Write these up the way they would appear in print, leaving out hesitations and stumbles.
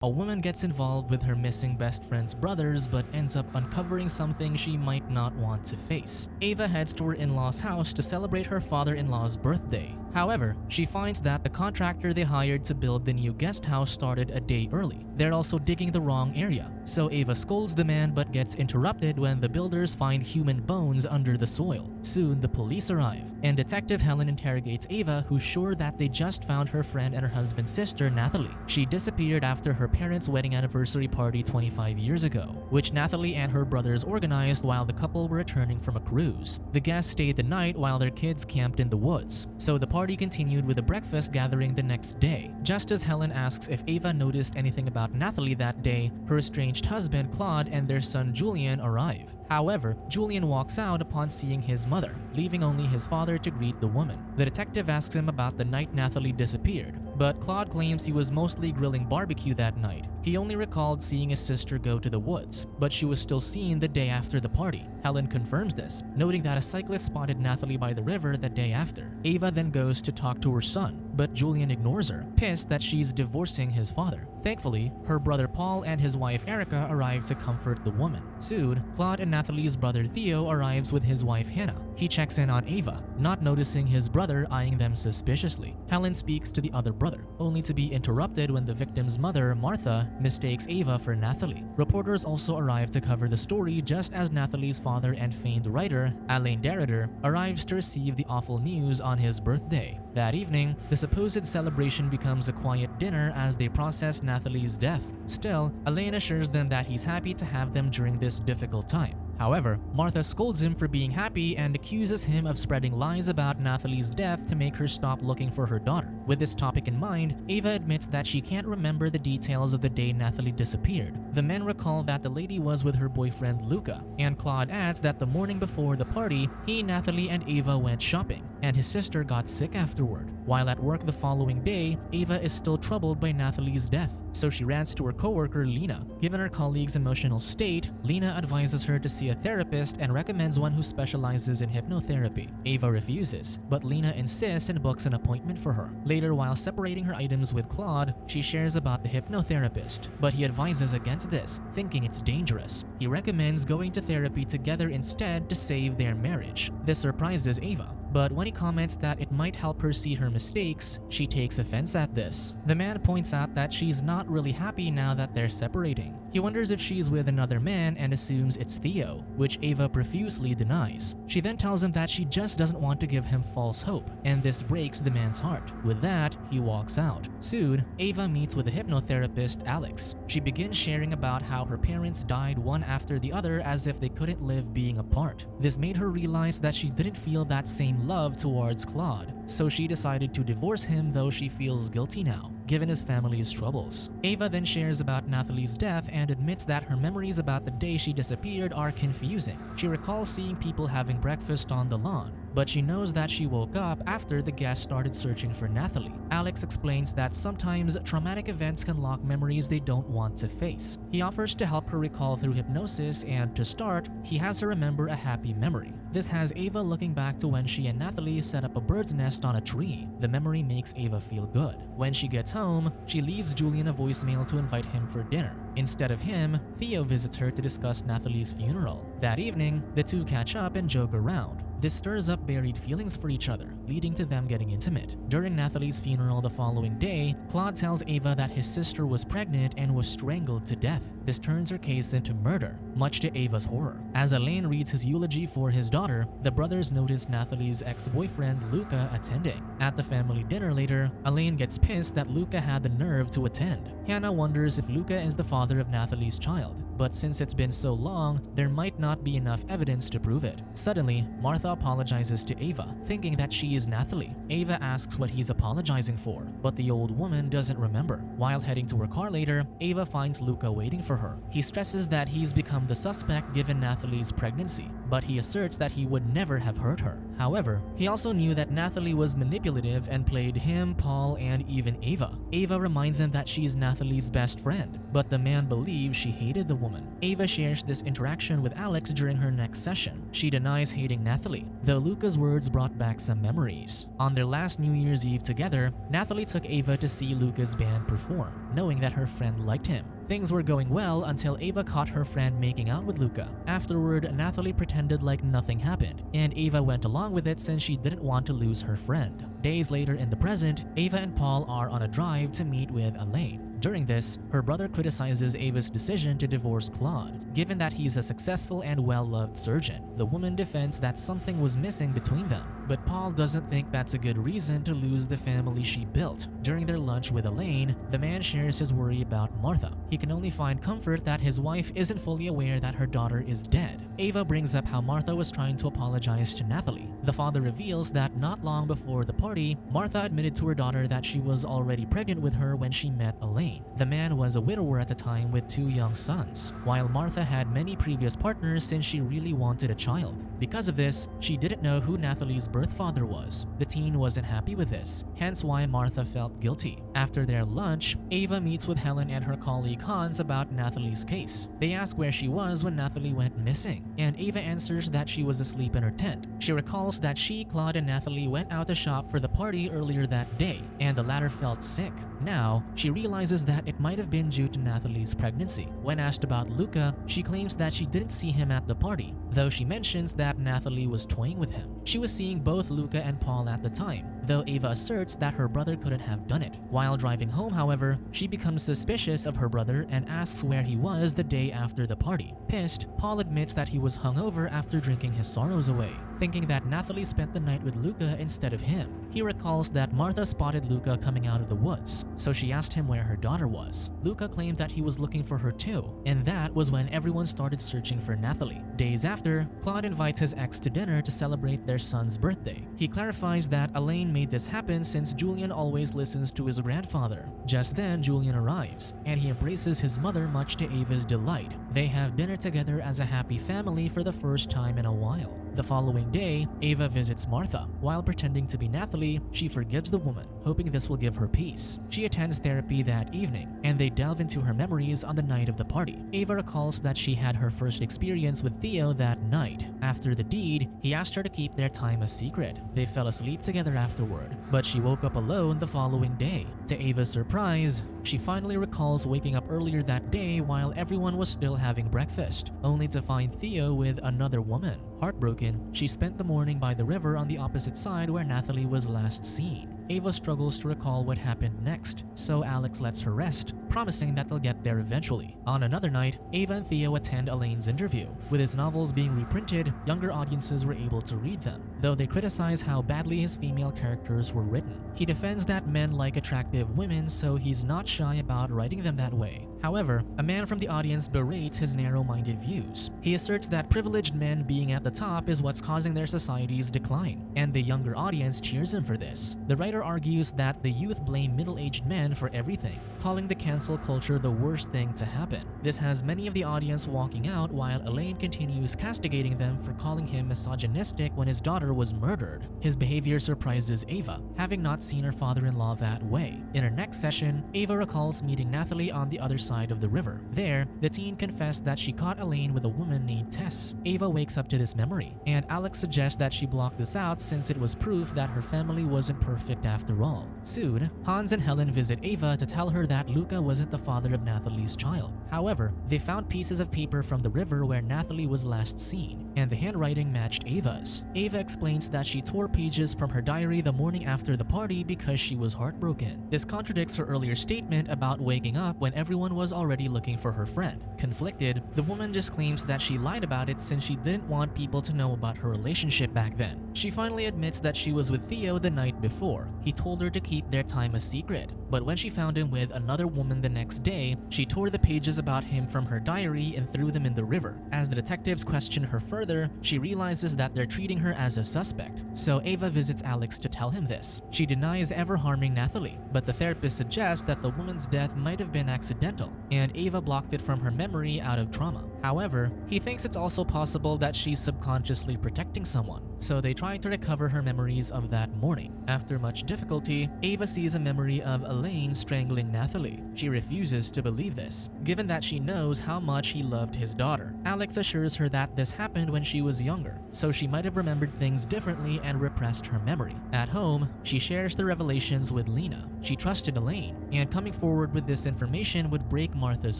A woman gets involved with her missing best friend's brothers but ends up uncovering something she might not want to face. Ava heads to her in-laws' house to celebrate her father-in-law's birthday. However, she finds that the contractor they hired to build the new guest house started a day early. They're also digging the wrong area, so Ava scolds the man but gets interrupted when the builders find human bones under the soil. Soon, the police arrive, and Detective Helen interrogates Ava, who's sure that they just found her friend and her husband's sister, Nathalie. She disappeared after her parents' wedding anniversary party 25 years ago, which Nathalie and her brothers organized while the couple were returning from a cruise. The guests stayed the night while their kids camped in the woods, so the party continued with a breakfast gathering the next day. Just as Helen asks if Ava noticed anything about Nathalie that day, her estranged husband Claude and their son Julian arrive. However, Julian walks out upon seeing his mother, leaving only his father to greet the woman. The detective asks him about the night Nathalie disappeared, but Claude claims he was mostly grilling barbecue that night. He only recalled seeing his sister go to the woods, but she was still seen the day after the party. Helen confirms this, noting that a cyclist spotted Nathalie by the river the day after. Ava then goes to talk to her son, but Julian ignores her, pissed that she's divorcing his father. Thankfully, her brother Paul and his wife Erica arrive to comfort the woman. Soon, Claude and Nathalie's brother Theo arrives with his wife Hannah. He checks in on Ava, not noticing his brother eyeing them suspiciously. Helen speaks to the other brother, only to be interrupted when the victim's mother, Martha, mistakes Ava for Nathalie. Reporters also arrive to cover the story just as Nathalie's father and famed writer, Alain Derrida, arrives to receive the awful news on his birthday. That evening, the supposed celebration becomes a quiet dinner as they process Nathalie's death. Still, Alain assures them that he's happy to have them during this difficult time. However, Martha scolds him for being happy and accuses him of spreading lies about Nathalie's death to make her stop looking for her daughter. With this topic in mind, Ava admits that she can't remember the details of the day Nathalie disappeared. The men recall that the lady was with her boyfriend Luca, and Claude adds that the morning before the party, he, Nathalie, and Ava went shopping, and his sister got sick afterward. While at work the following day, Ava is still troubled by Nathalie's death, so she rants to her coworker Lena. Given her colleague's emotional state, Lena advises her to see a therapist and recommends one who specializes in hypnotherapy. Ava refuses, but Lena insists and books an appointment for her. Later, while separating her items with Claude, she shares about the hypnotherapist, but he advises against this, thinking it's dangerous. He recommends going to therapy together instead to save their marriage. This surprises Ava, but when he comments that it might help her see her mistakes, she takes offense at this. The man points out that she's not really happy now that they're separating. He wonders if she's with another man and assumes it's Theo, which Ava profusely denies. She then tells him that she just doesn't want to give him false hope, and this breaks the man's heart. With that, he walks out. Soon, Ava meets with the hypnotherapist Alex. She begins sharing about how her parents died one after the other as if they couldn't live being apart. This made her realize that she didn't feel that same love towards Claude, so she decided to divorce him, though she feels guilty now, given his family's troubles. Ava then shares about Nathalie's death and admits that her memories about the day she disappeared are confusing. She recalls seeing people having breakfast on the lawn, but she knows that she woke up after the guests started searching for Nathalie. Alex explains that sometimes traumatic events can lock memories they don't want to face. He offers to help her recall through hypnosis, and to start, he has her remember a happy memory. This has Ava looking back to when she and Nathalie set up a bird's nest on a tree. The memory makes Ava feel good. When she gets home, she leaves Julian a voicemail to invite him for dinner. Instead of him, Theo visits her to discuss Nathalie's funeral. That evening, the two catch up and joke around. This stirs up buried feelings for each other, leading to them getting intimate. During Nathalie's funeral the following day, Claude tells Ava that his sister was pregnant and was strangled to death. This turns her case into murder, much to Ava's horror. As Alain reads his eulogy for his daughter, the brothers notice Nathalie's ex-boyfriend Luca attending. At the family dinner later, Alain gets pissed that Luca had the nerve to attend. Hannah wonders if Luca is the father of Nathalie's child, but since it's been so long, there might not be enough evidence to prove it. Suddenly, Martha apologizes to Ava, thinking that she is Nathalie. Ava asks what he's apologizing for, but the old woman doesn't remember. While heading to her car later, Ava finds Luca waiting for her. He stresses that he's become the suspect given Nathalie's pregnancy, but he asserts that he would never have hurt her. However, he also knew that Nathalie was manipulative and played him, Paul, and even Ava. Ava reminds him that she's Nathalie's best friend, but the man believes she hated the woman. Ava shares this interaction with Alex during her next session. She denies hating Nathalie, though Luca's words brought back some memories. On their last New Year's Eve together, Nathalie took Ava to see Luca's band perform, knowing that her friend liked him. Things were going well until Ava caught her friend making out with Luca. Afterward, Nathalie pretended like nothing happened, and Ava went along with it since she didn't want to lose her friend. Days later in the present, Ava and Paul are on a drive to meet with Elaine. During this, her brother criticizes Ava's decision to divorce Claude, given that he's a successful and well-loved surgeon. The woman defends that something was missing between them, but Paul doesn't think that's a good reason to lose the family she built. During their lunch with Elaine, the man shares his worry about Martha. He can only find comfort that his wife isn't fully aware that her daughter is dead. Ava brings up how Martha was trying to apologize to Nathalie. The father reveals that not long before the party, Martha admitted to her daughter that she was already pregnant with her when she met Elaine. The man was a widower at the time with 2 young sons, while Martha had many previous partners since she really wanted a child. Because of this, she didn't know who Nathalie's birth father was. The teen wasn't happy with this, hence why Martha felt guilty. After their lunch, Ava meets with Helen and her colleague Hans about Nathalie's case. They ask where she was when Nathalie went missing, and Ava answers that she was asleep in her tent. She recalls that she, Claude, and Nathalie went out to shop for the party earlier that day, and the latter felt sick. Now, she realizes that it might have been due to Nathalie's pregnancy. When asked about Luca, she claims that she didn't see him at the party, though she mentions that Nathalie was toying with him. She was seeing both Luca and Paul at the time, though Ava asserts that her brother couldn't have done it. While driving home, however, she becomes suspicious of her brother and asks where he was the day after the party. Pissed, Paul admits that he was hungover after drinking his sorrows away, thinking that Nathalie spent the night with Luca instead of him. He recalls that Martha spotted Luca coming out of the woods, so she asked him where her daughter was. Luca claimed that he was looking for her too, and that was when everyone started searching for Nathalie. Days after, Claude invites his ex to dinner to celebrate their son's birthday. He clarifies that Elaine made this happen since Julian always listens to his grandfather. Just then, Julian arrives, and he embraces his mother much to Ava's delight. They have dinner together as a happy family for the first time in a while. The following day, Ava visits Martha. While pretending to be Nathalie, she forgives the woman, hoping this will give her peace. She attends therapy that evening, and they delve into her memories on the night of the party. Ava recalls that she had her first experience with Theo that night. After the deed, he asked her to keep their time a secret. They fell asleep together afterward, but she woke up alone the following day. To Ava's surprise, she finally recalls waking up earlier that day while everyone was still having breakfast, only to find Theo with another woman. Heartbroken, she spent the morning by the river on the opposite side where Nathalie was last seen. Ava struggles to recall what happened next, so Alex lets her rest, promising that they'll get there eventually. On another night, Ava and Theo attend Elaine's interview. With his novels being reprinted, younger audiences were able to read them, though they criticize how badly his female characters were written. He defends that men like attractive women, so he's not shy about writing them that way. However, a man from the audience berates his narrow-minded views. He asserts that privileged men being at the top is what's causing their society's decline, and the younger audience cheers him for this. The writer argues that the youth blame middle-aged men for everything, calling the cancel culture the worst thing to happen. This has many of the audience walking out while Elaine continues castigating them for calling him misogynistic when his daughter was murdered. His behavior surprises Ava, having not seen her father-in-law that way. In her next session, Ava recalls meeting Nathalie on the other side of the river. There, the teen confessed that she caught Elaine with a woman named Tess. Ava wakes up to this memory, and Alex suggests that she block this out since it was proof that her family wasn't perfect after all. Soon, Hans and Helen visit Ava to tell her that Luca wasn't the father of Nathalie's child. However, they found pieces of paper from the river where Nathalie was last seen, and the handwriting matched Ava's. Ava explains that she tore pages from her diary the morning after the party because she was heartbroken. This contradicts her earlier statement about waking up when everyone was already looking for her friend. Conflicted, the woman just claims that she lied about it since she didn't want people to know about her relationship back then. She finally admits that she was with Theo the night before. He told her to keep their time a secret, but when she found him with another woman the next day, she tore the pages about him from her diary and threw them in the river. As the detectives question her further, she realizes that they're treating her as a suspect, so Ava visits Alex to tell him this. She denies ever harming Nathalie, but the therapist suggests that the woman's death might have been accidental, and Ava blocked it from her memory out of trauma. However, he thinks it's also possible that she's subconsciously protecting someone, so they try to recover her memories of that morning. After much difficulty, Ava sees a memory of Elaine strangling Nathalie. She refuses to believe this, given that she knows how much he loved his daughter. Alex assures her that this happened when she was younger, so she might have remembered things differently and repressed her memory. At home, she shares the revelations with Lena. She trusted Elaine, and coming forward with this information would break Martha's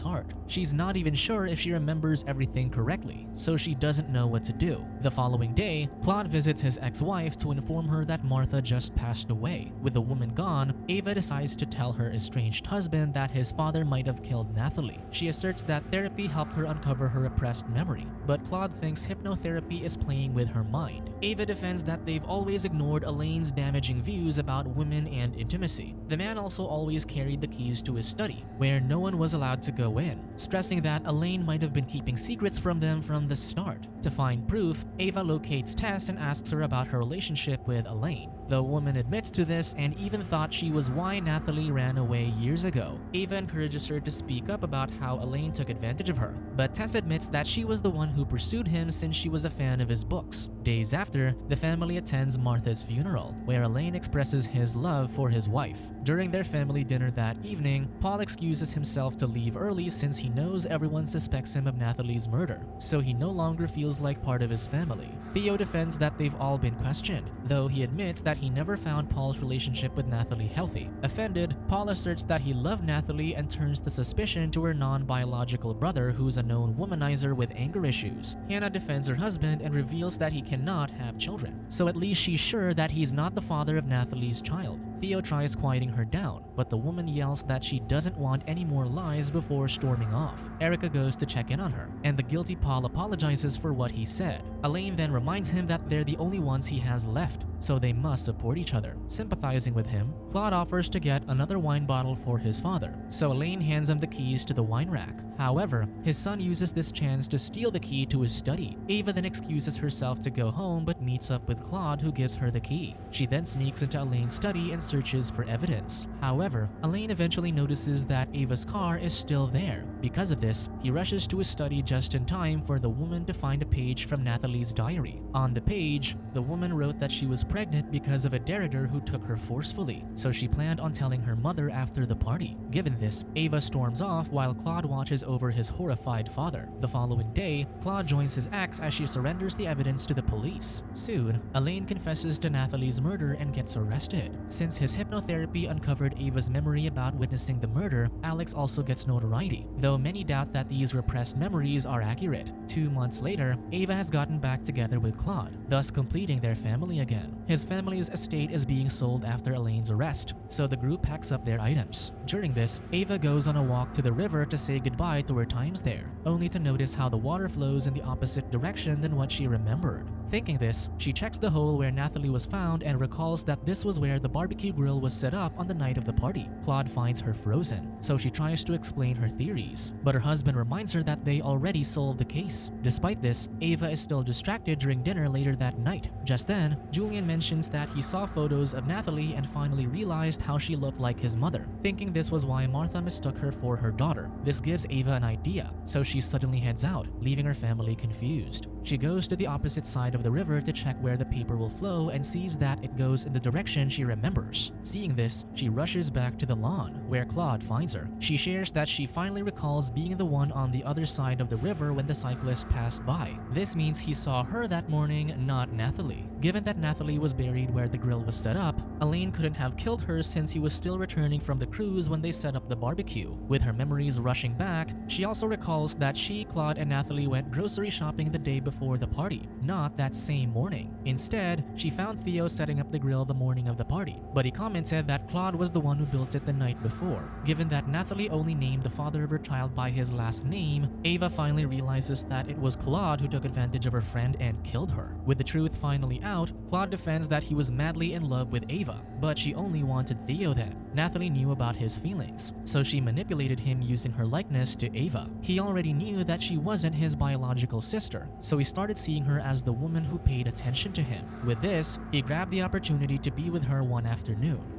heart. She's not even sure if she remembers everything correctly, so she doesn't know what to do. The following day, Claude visits his ex-wife to inform her that Martha just passed away. With the woman gone, Ava decides to tell her estranged husband that his father might have killed Nathalie. She asserts that therapy helped her uncover her repressed memory, but Claude thinks hypnotherapy is playing with her mind. Ava defends that they've always ignored Elaine's damaging views about women and intimacy. The man also always carried the keys to his study, where no one was allowed to go in, stressing that Elaine might have been keeping secrets from them from the start. To find proof, Ava locates Tess and asks her about her relationship with Elaine. The woman admits to this and even thought she was why Nathalie ran away years ago. Ava encourages her to speak up about how Elaine took advantage of her, but Tess admits that she was the one who pursued him since she was a fan of his books. Days after, the family attends Martha's funeral, where Elaine expresses his love for his wife. During their family dinner that evening, Paul excuses himself to leave early since he knows everyone suspects him of Nathalie's murder, so he no longer feels like part of his family. Theo defends that they've all been questioned, though he admits that he never found Paul's relationship with Nathalie healthy. Offended, Paul asserts that he loved Nathalie and turns the suspicion to her non-biological brother, who's a known womanizer with anger issues. Hannah defends her husband and reveals that he cannot have children, so at least she's sure that he's not the father of Nathalie's child. Theo tries quieting her down, but the woman yells that she doesn't want any more lies before storming off. Erica goes to check in on her, and the guilty Paul apologizes for what he said. Elaine then reminds him that they're the only ones he has left, so they must support each other. Sympathizing with him, Claude offers to get another wine bottle for his father, so Elaine hands him the keys to the wine rack. However, his son uses this chance to steal the key to his study. Ava then excuses herself to go home but meets up with Claude, who gives her the key. She then sneaks into Elaine's study and searches for evidence. However, Elaine eventually notices that Ava's car is still there. Because of this, he rushes to his study just in time for the woman to find a page from Nathalie's diary. On the page, the woman wrote that she was pregnant because of a deridor who took her forcefully, so she planned on telling her mother after the party. Given this, Ava storms off while Claude watches over his horrified father. The following day, Claude joins his ex as she surrenders the evidence to the police. Soon, Elaine confesses to Nathalie's murder and gets arrested. Since his hypnotherapy uncovered Ava's memory about witnessing the murder, Alex also gets notoriety, though many doubt that these repressed memories are accurate. 2 months later, Ava has gotten back together with Claude, thus completing their family again. His family's estate is being sold after Elaine's arrest, so the group packs up their items. During this, Ava goes on a walk to the river to say goodbye to her times there, only to notice how the water flows in the opposite direction than what she remembered. Thinking this, she checks the hole where Nathalie was found and recalls that this was where the barbecue grill was set up on the night of the party. Claude finds her frozen, so she tries to explain her theories, but her husband reminds her that they already solved the case. Despite this, Ava is still distracted during dinner later that night. Just then, Julian mentions that he saw photos of Nathalie and finally realized how she looked like his mother, thinking this was why Martha mistook her for her daughter. This gives Ava an idea, so she suddenly heads out, leaving her family confused. She goes to the opposite side of the river to check where the paper will flow and sees that it goes in the direction she remembers. Seeing this, she rushes back to the lawn, where Claude finds her. She shares that she finally recalls being the one on the other side of the river when the cyclist passed by. This means he saw her that morning, not Nathalie. Given that Nathalie was buried where the grill was set up, Elaine couldn't have killed her since he was still returning from the cruise when they set up the barbecue. With her memories rushing back, she also recalls that she, Claude, and Nathalie went grocery shopping the day before the party, not that same morning. Instead, she found Theo setting up the grill the morning of the party, but but he commented that Claude was the one who built it the night before. Given that Nathalie only named the father of her child by his last name, Ava finally realizes that it was Claude who took advantage of her friend and killed her. With the truth finally out, Claude defends that he was madly in love with Ava, but she only wanted Theo then. Nathalie knew about his feelings, so she manipulated him using her likeness to Ava. He already knew that she wasn't his biological sister, so he started seeing her as the woman who paid attention to him. With this, he grabbed the opportunity to be with her one afternoon.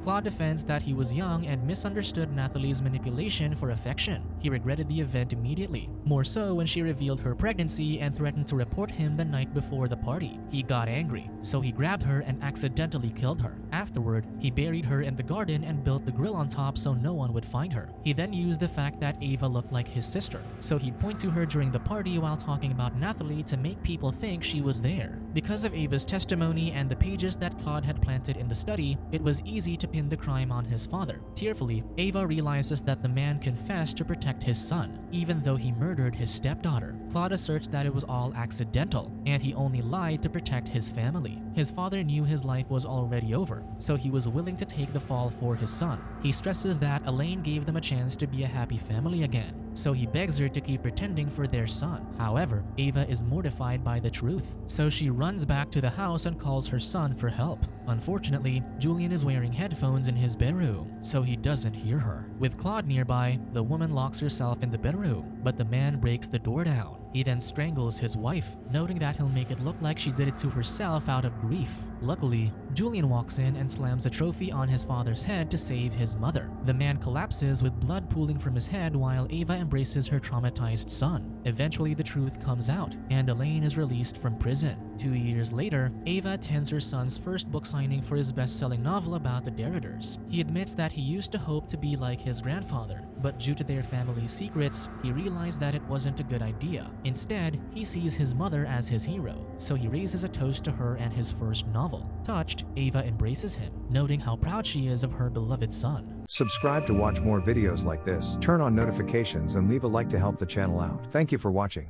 Claude defends that he was young and misunderstood Nathalie's manipulation for affection. He regretted the event immediately, more so when she revealed her pregnancy and threatened to report him the night before the party. He got angry, so he grabbed her and accidentally killed her. Afterward, he buried her in the garden and built the grill on top so no one would find her. He then used the fact that Ava looked like his sister, so he'd point to her during the party while talking about Nathalie to make people think she was there. Because of Ava's testimony and the pages that Claude had planted in the study, it was easy to pin the crime on his father. Tearfully, Ava realizes that the man confessed to protect his son, even though he murdered his stepdaughter. Claude asserts that it was all accidental, and he only lied to protect his family. His father knew his life was already over, so he was willing to take the fall for his son. He stresses that Elaine gave them a chance to be a happy family again, so he begs her to keep pretending for their son. However, Ava is mortified by the truth, so she runs back to the house and calls her son for help. Unfortunately, Julian is wearing headphones in his bedroom, so he doesn't hear her. With Claude nearby, the woman locks herself in the bedroom, but the man breaks the door down. He then strangles his wife, noting that he'll make it look like she did it to herself out of grief. Luckily, Julian walks in and slams a trophy on his father's head to save his mother. The man collapses with blood pooling from his head while Ava embraces her traumatized son. Eventually, the truth comes out, and Elaine is released from prison. 2 years later, Ava attends her son's first book signing for his best-selling novel about the Derriders. He admits that he used to hope to be like his grandfather, but due to their family's secrets, he realized that it wasn't a good idea. Instead, he sees his mother as his hero, so he raises a toast to her and his first novel. Touched, Ava embraces him, noting how proud she is of her beloved son. Subscribe to watch more videos like this, turn on notifications and leave a like to help the channel out. Thank you for watching.